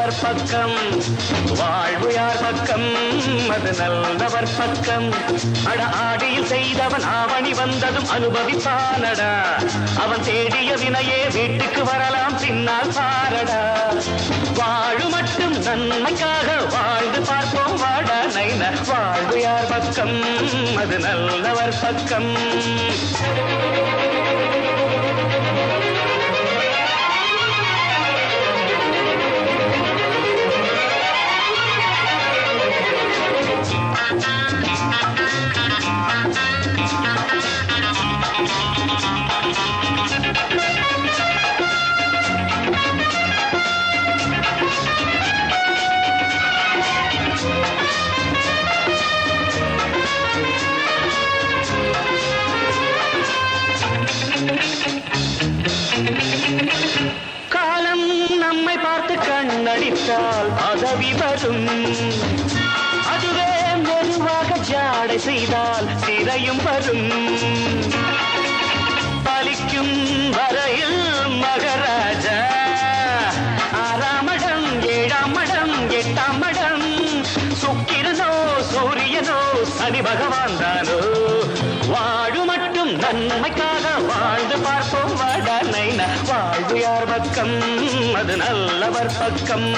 நல்லவர் பக்கம். வாழ்வு யார் பக்கம்? அது நல்லவர் பக்கம். அட ஆடியில் செய்தவன் ஆவணி வந்ததும் அனுபவிப்பானடா. அவன் தேடிய வினையே வீட்டுக்கு வரலாம் பின்னால் பாரடா. வாழு மட்டும் நன்மைக்காக வாழ்ந்து பார்ப்போம் வாடா நைன. வாழ்வு யார் பக்கம்? அது நல்லவர் பக்கம். காலம் நம்மை பார்த்து கண்ணடித்தால் பதவி வரும். அதுவே மெதுவாக ஜாடை செய்தால் சிறையும் வரும். பலிக்கும் வரையில் மகராஜா 6ஆம் மடம் 7ஆம் மடம் 8ஆம் மடம். சுக்கிரனோ சூரியனோ சனி பகவான் தானோ. வாழு மட்டும் நன்மைக்காக வாழ்ந்து பார்ப்போம் வாடா நைனா. வாழ்வு யார் பக்கம்? அது நல்லவர் பக்கம்.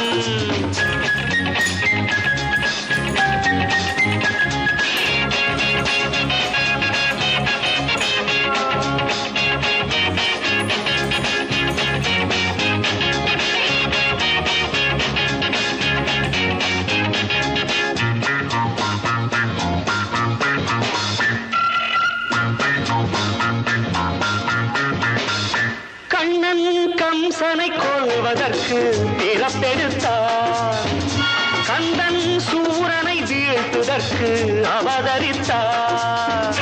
கண்ணன் கம்சனை கொல்வதற்கு பிறப்பெடுத்தார். கந்தன் சூரனை வீழ்த்துதற்கு அவதரித்தார்.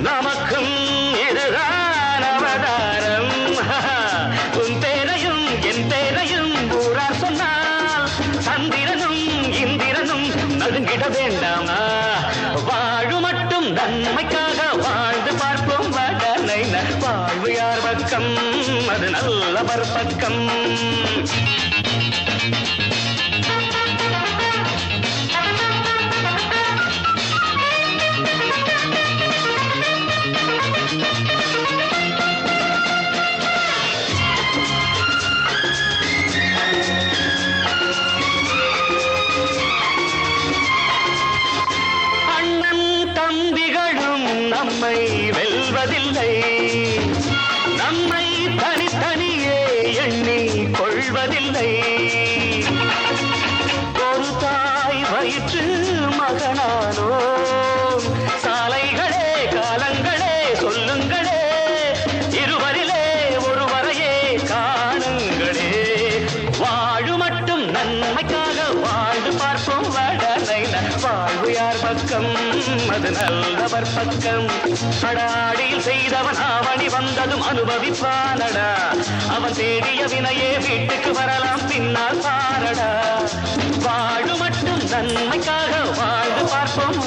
நமக்கும் இதுதான் அவதாரம். உன் பேரையும் என் பேரையும் ஊரா சொன்னால் சந்திரனும் இந்திரனும் நடுங்கிட வேண்டாமா. வாழு மட்டும் நன்மைக்காக வாழ்ந்து பார்ப்போம் வாடா நைனா. வாழ்வு யார் பக்கம்? அது நல்லவர் பக்கம். அண்ணன் தம்பிகளும் நம்மை வெல்வதில்லை. நம்மை தனித்தனியே எண்ணி கொள்வதில்லை. ஒரு தாய் வயிற்று மகனானோ. சாலைகளே காலங்களே சொல்லுங்களே. இருவரிலே ஒருவரையே காணுங்களே. வாழு மட்டும் நன்மைக்காக வாழ்ந்து பார்ப்போம் வாடா நைனா. வாழ்வு யார் பக்கம்? அது நல்லவர் பக்கம். அடாடியில் செய்தவன் ஆவணி வந்ததும் அனுபவிப்பானடா. அவன் தேடிய வினையே வீட்டுக்கு வரலாம் பின்னால் பாரடா. வாழு மட்டும் நன்மைக்காக வாழ்ந்து பார்ப்போம்.